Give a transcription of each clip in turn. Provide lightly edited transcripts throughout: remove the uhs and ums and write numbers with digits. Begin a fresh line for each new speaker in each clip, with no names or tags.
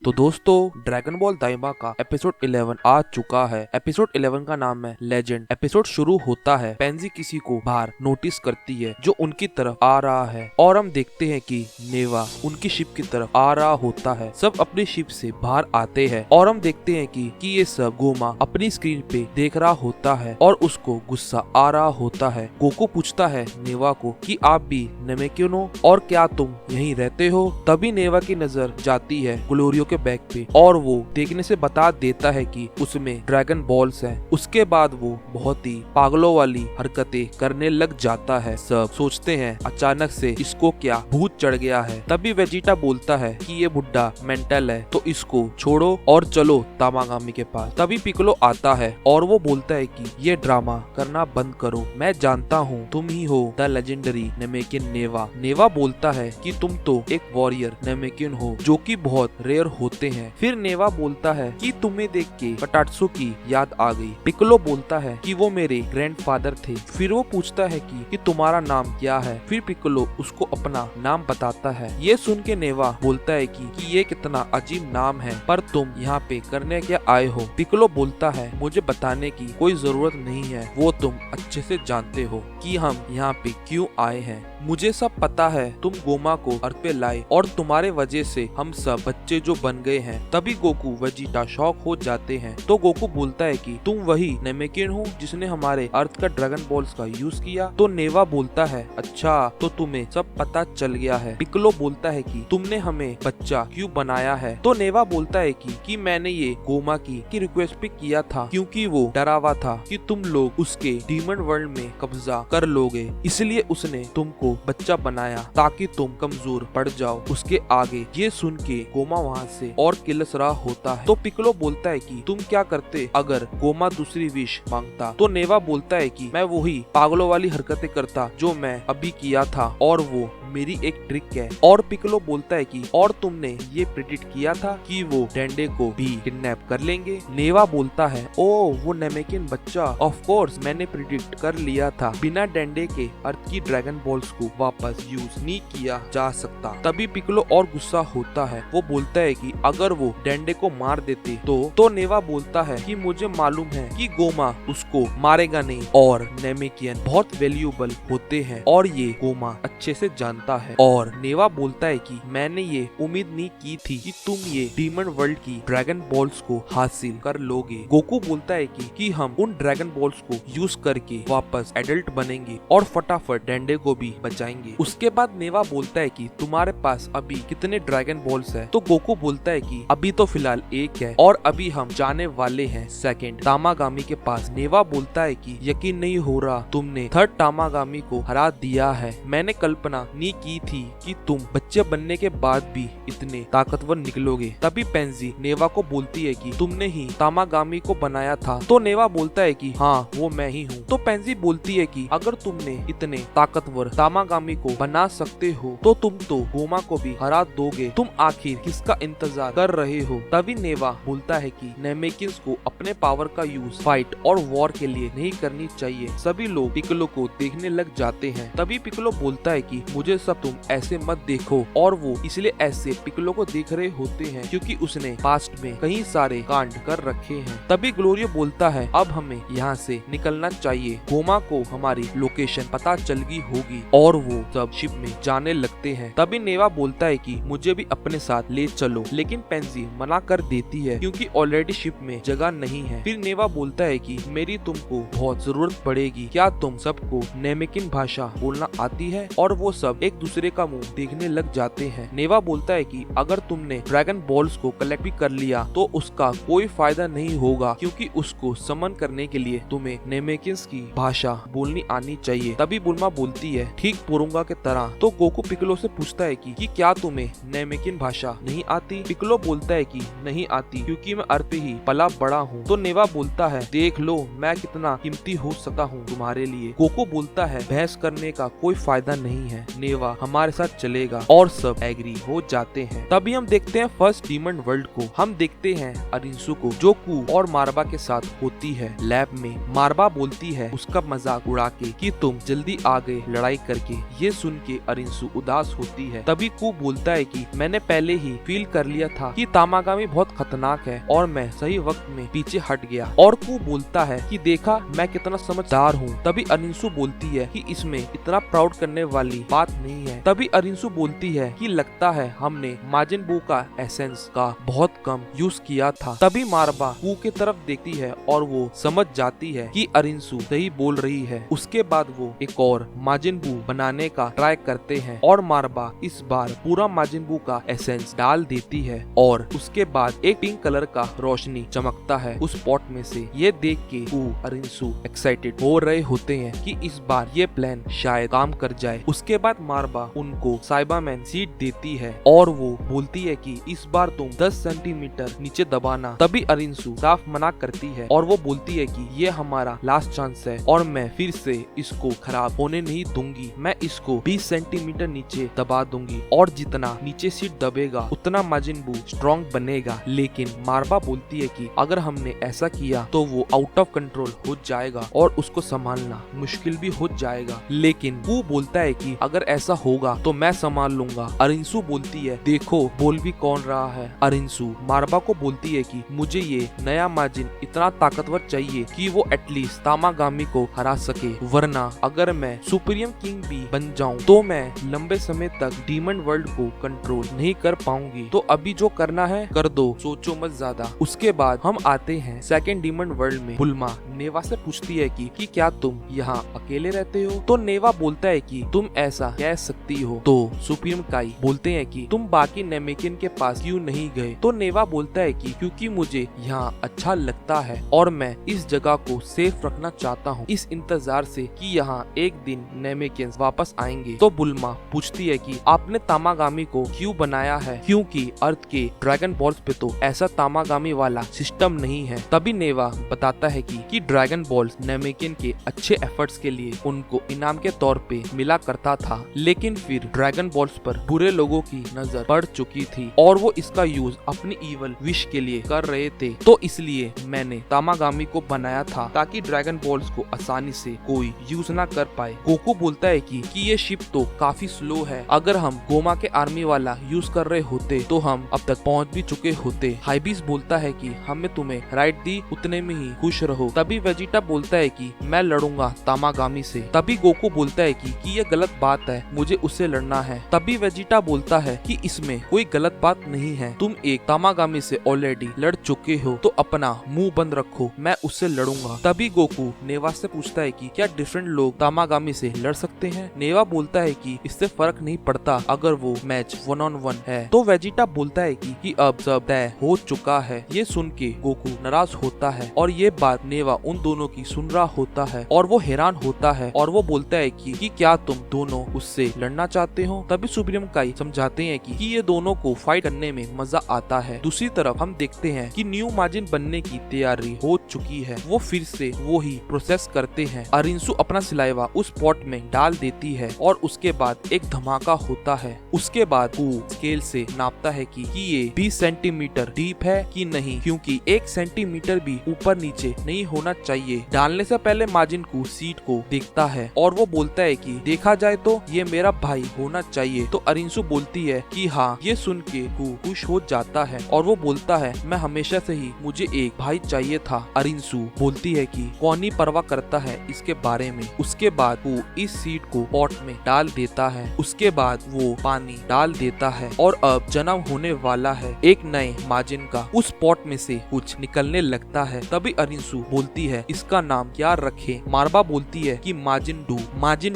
तो दोस्तों dragon ball दाइमा का एपिसोड 11 आ चुका है। एपिसोड 11 का नाम है लेजेंड। एपिसोड शुरू होता है, पेंजी किसी को बाहर नोटिस करती है जो उनकी तरफ आ रहा है और हम देखते हैं कि नेवा उनकी शिप की तरफ आ रहा होता है। सब अपनी शिप से बाहर आते हैं और हम देखते हैं कि ये सब गोमा अपनी स्क्रीन पे देख रहा होता है और उसको गुस्सा आ रहा होता है। गोकू पूछता है नेवा को कि आप भी नेमेकिन हो और क्या तुम यहीं रहते हो। तभी नेवा की नजर जाती है ग्लोरियो के बैग पे और वो देखने से बता देता है कि उसमें ड्रैगन बॉल्स हैं। उसके बाद वो बहुत ही पागलों वाली हरकतें करने लग जाता है। सब सोचते हैं अचानक से इसको क्या भूत चढ़ गया है। तभी वेजिटा बोलता है कि ये बुड्ढा मेंटल है तो इसको छोड़ो और चलो तामागामी के पास। तभी पिकलो आता है और वो बोलता है कि ये ड्रामा करना बंद करो, मैं जानता हूँ तुम ही हो द लेजेंडरी नेमेकिन नेवा। नेवा बोलता है कि तुम तो एक वॉरियर नेमेकिन हो जो कि बहुत रेयर होते हैं। फिर नेवा बोलता है कि तुम्हें देख के कटाट्सु की याद आ गई। पिकलो बोलता है कि वो मेरे ग्रैंडफादर थे। फिर वो पूछता है कि तुम्हारा नाम क्या है। फिर पिकलो उसको अपना नाम बताता है। ये सुन के नेवा बोलता है कि ये कितना अजीब नाम है, पर तुम यहाँ पे करने क्या आए हो। पिकलो बोलता है मुझे बताने की कोई जरूरत नहीं है, वो तुम अच्छे से जानते हो कि हम यहाँ पे क्यों आए हैं। मुझे सब पता है, तुम गोमा को अर्थ पे लाए और तुम्हारे वजह से हम सब बच्चे जो बन गए हैं। तभी गोकू वेजिटा शॉक हो जाते हैं। तो गोकू बोलता है कि तुम वही नेमेकिन हो जिसने हमारे अर्थ का ड्रैगन बॉल्स का यूज किया। तो नेवा बोलता है अच्छा तो तुम्हें सब पता चल गया है। पिकलो बोलता है कि तुमने हमें बच्चा क्यों बनाया है। तो नेवा बोलता है कि मैंने ये गोमा की रिक्वेस्ट पे किया था क्योंकि वो डरा हुआ था कि तुम लोग उसके डीमन वर्ल्ड में कब्जा कर लोगे, इसलिए उसने तुमको बच्चा बनाया ताकि तुम कमजोर पड़ जाओ उसके आगे। ये सुन के गोमा वहाँ से और किलस रहा होता है। तो पिकलो बोलता है कि तुम क्या करते अगर गोमा दूसरी विश मांगता। तो नेवा बोलता है कि मैं वही पागलों वाली हरकतें करता जो मैं अभी किया था और वो मेरी एक ट्रिक है। और पिकलो बोलता है कि और तुमने ये प्रेडिक्ट किया था कि वो डेंडे को भी किडनैप कर लेंगे। नेवा बोलता है ओ वो नेमेकिन बच्चा, ऑफ कोर्स मैंने प्रेडिक्ट कर लिया था। बिना डेंडे के अर्थ की ड्रैगन बॉल्स को वापस यूज नहीं किया जा सकता। तभी पिकलो और गुस्सा होता है। वो बोलता है कि अगर वो डेंडे को मार देते तो नेवा बोलता है कि मुझे मालूम है कि गोमा उसको मारेगा नहीं और नेमेकियन बहुत वैल्यूएबल होते हैं और ये गोमा अच्छे से जानता है। और नेवा बोलता है कि मैंने ये उम्मीद नहीं की थी कि तुम ये डीमन वर्ल्ड की ड्रैगन बॉल्स को हासिल कर लोगे। गोकू बोलता है कि हम उन ड्रैगन बॉल्स को यूज करके वापस एडल्ट बनेंगे और फटाफट डेंडे को भी बचाएंगे। उसके बाद नेवा बोलता है कि तुम्हारे पास अभी कितने ड्रैगन बॉल्स है। तो गोकू बोलता है कि अभी तो फिलहाल एक है और अभी हम जाने वाले हैं सेकंड तामागामी के पास। नेवा बोलता है कि यकीन नहीं हो रहा, तुमने थर्ड तामागामी को हरा दिया है। मैंने कल्पना नहीं की थी कि तुम बच्चे बनने के बाद भी इतने ताकतवर निकलोगे। तभी पेंजी नेवा को बोलती है कि तुमने ही तामागामी को बनाया था। तो नेवा बोलता है कि हाँ वो मैं ही हूँ। तो पेंजी बोलती है कि अगर तुमने इतने ताकतवर तामागामी को बना सकते हो तो तुम तो गोमा को भी हरा दोगे, तुम आखिर किसका इंतजार कर रहे हो। तभी नेवा बोलता है कि नेमेकिन्स को अपने पावर का यूज फाइट और वॉर के लिए नहीं करनी चाहिए। सभी लोग पिकलो को देखने लग जाते हैं। तभी पिकलो बोलता है कि मुझे सब तुम ऐसे मत देखो और वो इसलिए ऐसे पिकलो को देख रहे होते हैं क्योंकि उसने पास्ट में कई सारे कांड कर रखे हैं। तभी ग्लोरियो बोलता है अब हमें यहाँ से निकलना चाहिए, गोमा को हमारी लोकेशन पता चल गई होगी। और वो सब शिप में जाने लगते हैं। तभी नेवा बोलता है कि मुझे भी अपने साथ ले चलो, लेकिन पेंजी मना कर देती है क्योंकि ऑलरेडी शिप में जगह नहीं है। फिर नेवा बोलता है कि मेरी तुमको बहुत जरूरत पड़ेगी, क्या तुम सबको नेमेकिन भाषा बोलना आती है। और वो सब एक दूसरे का मुंह देखने लग जाते हैं। नेवा बोलता है कि अगर तुमने ड्रैगन बॉल्स को कलेक्ट भी कर लिया तो उसका कोई फायदा नहीं होगा क्योंकि उसको समन करने के लिए तुम्हें नेमेकिन्स की भाषा बोलनी आनी चाहिए। तभी बुल्मा बोलती है ठीक पुरुंगा के तरह। तो गोकू पिकलो से पूछता है कि क्या तुम्हें नेमेकिन भाषा नहीं आती। पिकलो बोलता है कि नहीं आती क्योंकि मैं अर्थ पे ही पला बड़ा हूँ। तो नेवा बोलता है देख लो मैं कितना कीमती हो सकता हूँ तुम्हारे लिए। गोकू बोलता है बहस करने का कोई फायदा नहीं है। नेवा नेवा हमारे साथ चलेगा और सब एग्री हो जाते हैं। तभी हम देखते हैं फर्स्ट डीमन वर्ल्ड को। हम देखते हैं अरिंसु को जो कू और मारबा के साथ होती है लैब में। मारबा बोलती है उसका मजाक उड़ा के कि तुम जल्दी आ गए लड़ाई करके। ये सुन के अरिंसु उदास होती है। तभी कू बोलता है कि मैंने पहले ही फील कर लिया था कि तामागामी बहुत खतरनाक है और मैं सही वक्त में पीछे हट गया। और कू बोलता है कि देखा मैं कितना समझदार हूँ। तभी अरिंसु बोलती है कि इसमें इतना प्राउड करने वाली बात नहीं है। तभी अरिंसु बोलती है कि लगता है हमने माजिन बू का एसेंस का बहुत कम यूज किया था। तभी मारबा कू के तरफ देखती है और वो समझ जाती है कि अरिंसु सही बोल रही है। उसके बाद वो एक और माजिन बू बनाने का ट्राई करते हैं और मारबा इस बार पूरा माजिन बू का एसेंस डाल देती है और उसके बाद एक पिंक कलर का रोशनी चमकता है उस पॉट में से। ये देख के कू अरिंसु एक्साइटेड हो रहे होते हैं कि इस बार ये प्लान शायद काम कर जाए। उसके बाद मारबा उनको साइबामैन सीट देती है और वो बोलती है कि इस बार तुम 10 सेंटीमीटर नीचे दबाना। तभी अरिंसु साफ मना करती है और वो बोलती है कि ये हमारा लास्ट चांस है और मैं फिर से इसको खराब होने नहीं दूंगी। मैं इसको 20 सेंटीमीटर नीचे दबा दूंगी और जितना नीचे सीट दबेगा उतना माजिन बू स्ट्रॉन्ग बनेगा। लेकिन मारबा बोलती है कि अगर हमने ऐसा किया तो वो आउट ऑफ कंट्रोल हो जाएगा और उसको संभालना मुश्किल भी हो जाएगा। लेकिन वो बोलता है कि अगर ऐसा होगा तो मैं संभाल लूंगा। अरिंसु बोलती है देखो बोल भी कौन रहा है। अरिंसु मारबा को बोलती है कि मुझे ये नया माजिन इतना ताकतवर चाहिए कि वो एटलीस्ट तामागामी को हरा सके, वरना अगर मैं सुप्रीम किंग भी बन जाऊं तो मैं लंबे समय तक डीमन वर्ल्ड को कंट्रोल नहीं कर पाऊंगी। तो अभी जो करना है कर दो, सोचो मत ज्यादा। उसके बाद हम आते हैं सेकंड डीमन वर्ल्ड में। बुल्मा नेवा से पूछती है कि क्या तुम यहाँ अकेले रहते हो? तो नेवा बोलता है कि तुम ऐसा कह सकती हो। तो सुप्रीम काई बोलते हैं कि तुम बाकी नेमेकिन के पास क्यों नहीं गए? तो नेवा बोलता है कि क्योंकि मुझे यहाँ अच्छा लगता है और मैं इस जगह को सेफ रखना चाहता हूँ इस इंतजार से कि यहाँ एक दिन नेमेकिन वापस आएंगे। तो बुल्मा पूछती है कि आपने तामागामी को क्यों बनाया है? क्योंकि अर्थ के ड्रैगन बॉल्स पे तो ऐसा तामागामी वाला सिस्टम नहीं है। तभी नेवा बताता है कि ड्रैगन बॉल्स नेमेकिन के अच्छे एफर्ट्स के लिए उनको इनाम के तौर पे मिला करता था, लेकिन फिर ड्रैगन बॉल्स पर बुरे लोगों की नजर पड़ चुकी थी और वो इसका यूज अपनी इवल विश के लिए कर रहे थे। तो इसलिए मैंने तामागामी को बनाया था ताकि ड्रैगन बॉल्स को आसानी से कोई यूज ना कर पाए। गोकू बोलता है कि ये शिप तो काफी स्लो है। अगर हम गोमा के आर्मी वाला यूज कर रहे होते तो हम अब तक पहुंच भी चुके होते। हाइबिस बोलता है कि हमें तुम्हें राइट दी, उतने में ही खुश रहो। तभी वेजिटा बोलता है कि मैं लड़ूंगा तामागामी से। तभी गोकू बोलता है कि ये गलत बात है, मुझे उससे लड़ना है। तभी वेजिटा बोलता है कि इसमें कोई गलत बात नहीं है, तुम एक तामागामी से ऑलरेडी लड़ चुके हो तो अपना मुंह बंद रखो, मैं उससे लड़ूंगा। तभी गोकू नेवा से पूछता है कि क्या डिफरेंट लोग तामागामी से लड़ सकते हैं? नेवा बोलता है कि इससे फर्क नहीं पड़ता अगर वो मैच 1-on-1 है। तो वेजिटा बोलता है कि अब सब तय हो चुका है। ये सुन के गोकू नाराज होता है और ये बात नेवा उन दोनों की सुन रहा होता है और वो हैरान होता है और वो बोलता है कि क्या तुम दोनों उससे लड़ना चाहते हो? तभी सुप्रीम काई समझाते हैं कि ये दोनों को फाइट करने में मजा आता है। दूसरी तरफ हम देखते हैं कि न्यू माजिन बनने की तैयारी हो चुकी है। वो फिर से वो ही प्रोसेस करते हैं। अरिंसु अपना सिलाइवा उस पॉट में डाल देती है और उसके बाद एक धमाका होता है। उसके बाद वो स्केल से नापता है कि ये 20 सेंटीमीटर डीप है कि नहीं, क्योंकि 1 सेंटीमीटर भी ऊपर नीचे नहीं होना चाहिए। डालने से पहले माजिन को सीट को देखता है और वो बोलता है कि देखा जाए तो ये मेरा भाई होना चाहिए। तो अरिंसु बोलती है कि हाँ। ये सुन के वो खुश हो जाता है और वो बोलता है मैं हमेशा से ही मुझे एक भाई चाहिए था। अरिंसु बोलती है कि कौन ही परवाह करता है इसके बारे में। उसके बाद वो इस सीड को पॉट में डाल देता है। उसके बाद वो पानी डाल देता है और अब जन्म होने वाला है एक नए माजिन का। उस पॉट में से कुछ निकलने लगता है। तभी अरिंसु बोलती है इसका नाम क्या रखे? मारबा बोलती है कि माजिन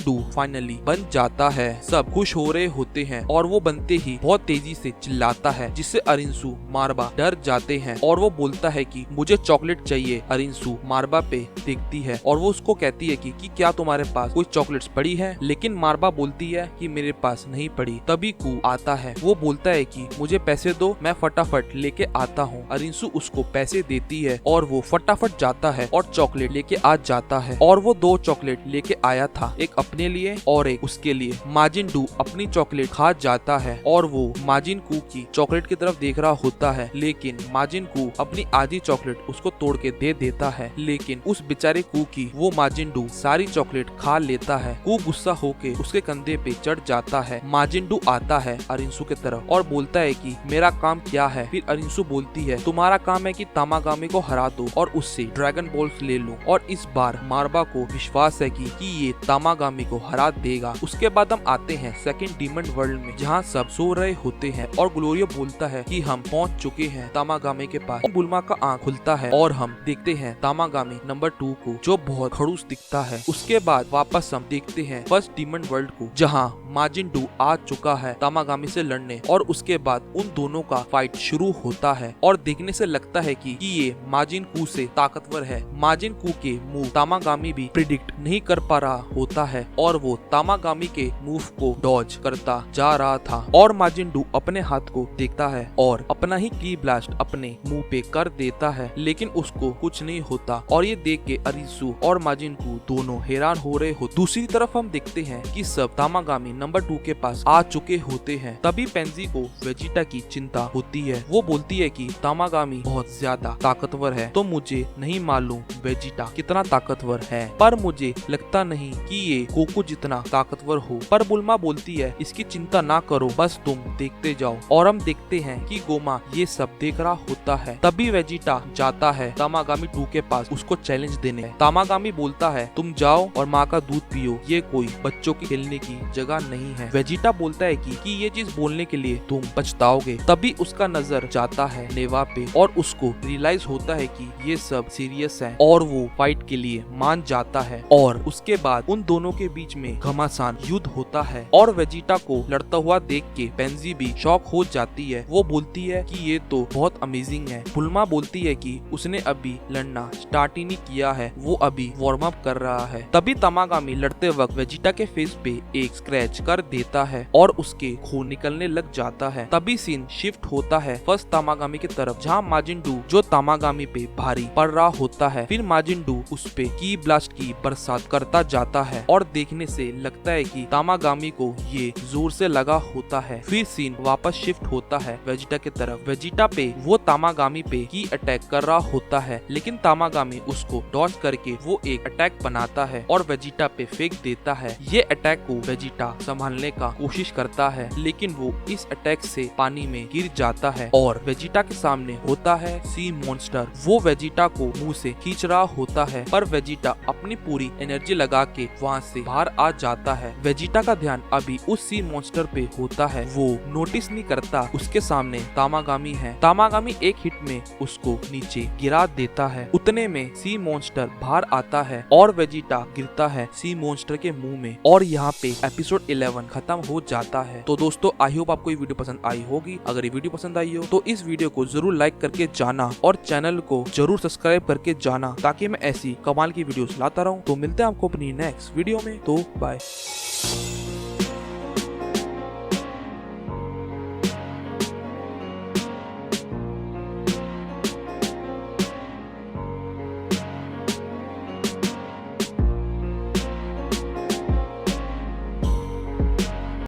डू फाइनली बन जाता है। सब खुश हो रहे होते हैं और वो बनते ही बहुत तेजी से चिल्लाता है जिससे अरिंसु मारबा डर जाते हैं और वो बोलता है कि मुझे चॉकलेट चाहिए। अरिंसु मारबा पे देखती है और वो उसको कहती है कि क्या तुम्हारे पास कोई चॉकलेट्स पड़ी है? लेकिन मारबा बोलती है कि मेरे पास नहीं पड़ी। तभी कू आता है। वो बोलता है कि मुझे पैसे दो, मैं फटाफट लेके आता हूँ। अरिंसु उसको पैसे देती है और वो फटाफट जाता है और चॉकलेट लेके आ जाता है और वो 2 चॉकलेट लेके आया था। एक अपने लिए और एक उसके लिए। माजिन डू अपनी चॉकलेट खा जाता है और वो माजिन कू की चॉकलेट की तरफ देख रहा होता है, लेकिन माजिन कू अपनी आधी चॉकलेट उसको तोड़ के दे देता है। लेकिन उस बेचारे कू की वो माजिन डू सारी चॉकलेट खा लेता है। कू गुस्सा होके उसके कंधे पे चढ़ जाता है। माजिन डू आता है अरिंसू के तरफ और बोलता है कि मेरा काम क्या है। फिर अरिंसू बोलती है तुम्हारा काम है कि तामागामी को हरा दो और उससे ड्रैगन बॉल्स ले लो। और इस बार मार्बा को विश्वास है कि ये तामागामी को हरा देगा। उसके बाद हम आते हैं सेकंड डीमन वर्ल्ड में, जहाँ सब सो रहे होते हैं और ग्लोरियो बोलता है कि हम पहुंच चुके हैं तामागामी के पास। बुल्मा का आंख खुलता है और हम देखते हैं तामागामी नंबर 2 को, जो बहुत खड़ूस दिखता है। उसके बाद वापस हम देखते हैं फर्स्ट डीमन वर्ल्ड को, जहाँ माजिन डू आ चुका है तामागामी से लड़ने और उसके बाद उन दोनों का फाइट शुरू होता है। और देखने से लगता है कि ये माजिन कू से ताकतवर है। माजिन कू के मूव तामागामी भी प्रिडिक्ट नहीं कर पा रहा होता है और वो तामागामी के मूव को डॉज करता जा रहा था। और माजिन डू अपने हाथ को देखता है और अपना ही की ब्लास्ट अपने मुंह पे कर देता है, लेकिन उसको कुछ नहीं होता। और ये देख के अरिसू और माजिन कू दोनों हैरान हो रहे हो। दूसरी तरफ हम देखते हैं कि सब तामागामी नंबर 2 के पास आ चुके होते हैं। तभी पेंजी को वेजिटा की चिंता होती है। वो बोलती है कि तामागामी बहुत ज्यादा ताकतवर है, तो मुझे नहीं मालूम वेजिटा कितना ताकतवर है, पर मुझे लगता नहीं कि ये कोको जितना ताकतवर हो। पर बुल्मा बोलती है इसकी चिंता ना करो, बस तुम देखते जाओ। और हम देखते हैं कि गोमा ये सब देख रहा होता है। तभी वेजिटा जाता है तामागामी 2 के पास उसको चैलेंज देने। तामागामी बोलता है तुम जाओ और माँ का दूध पियो, ये कोई बच्चों की खेलने की जगह नहीं है। वेजिटा बोलता है कि ये चीज बोलने के लिए तुम पछताओगे। तभी उसका नजर जाता है नेवा पे और उसको रियलाइज होता है कि ये सब सीरियस है और वो फाइट के लिए मान जाता है। और उसके बाद उन दोनों के बीच में घमासान युद्ध होता है और वेजिटा को लड़ता हुआ देख के पेंजी भी शॉक हो जाती है। वो बोलती है कि ये तो बहुत अमेजिंग है। बुल्मा बोलती है कि उसने अभी लड़ना स्टार्ट ही नहीं किया है, वो अभी वार्म अप कर रहा है। तभी तामागामी लड़ते वक्त वेजिटा के फेस पे एक स्क्रैच कर देता है और उसके खून निकलने लग जाता है। तभी सीन शिफ्ट होता है फर्स्ट तामागामी की तरफ, जहाँ माजिन डू जो तामागामी पे भारी पड़ रहा होता है। फिर माजिन डू उस पे की ब्लास्ट की बरसात करता जाता है और देखने से लगता है कि तामागामी को ये जोर से लगा होता है। फिर सीन वापस शिफ्ट होता है वेजिटा की तरफ। वेजिटा पे वो तामागामी पे की अटैक कर रहा होता है, लेकिन तामागामी उसको डॉज करके वो एक अटैक बनाता है और वेजिटा पे फेंक देता है। ये अटैक को वेजिटा संभालने का कोशिश करता है, लेकिन वो इस अटैक से पानी में गिर जाता है और वेजिटा के सामने होता है सी मॉन्स्टर। वो वेजिटा को मुंह से खींच रहा होता है, पर वेजिटा अपनी पूरी एनर्जी लगा के वहाँ से बाहर आ जाता है। वेजिटा का ध्यान अभी उस सी मॉन्स्टर पे होता है। वो नोटिस नहीं करता उसके सामने तामागामी है। तामागामी एक हिट में उसको नीचे गिरा देता है। उतने में सी मॉन्स्टर बाहर आता है और वेजिटा गिरता है सी मॉन्स्टर के मुंह में। और यहाँ पे एपिसोड 11 खत्म हो जाता है। तो दोस्तों आई होप आपको ये वीडियो पसंद आई होगी। अगर ये वीडियो पसंद आई हो तो इस वीडियो को जरूर लाइक करके जाना और चैनल को जरूर सब्सक्राइब करके जाना, ताकि मैं ऐसी कमाल की वीडियोस लाता रहूं। तो मिलते हैं आपको अपनी नेक्स्ट वीडियो में। तो बाय।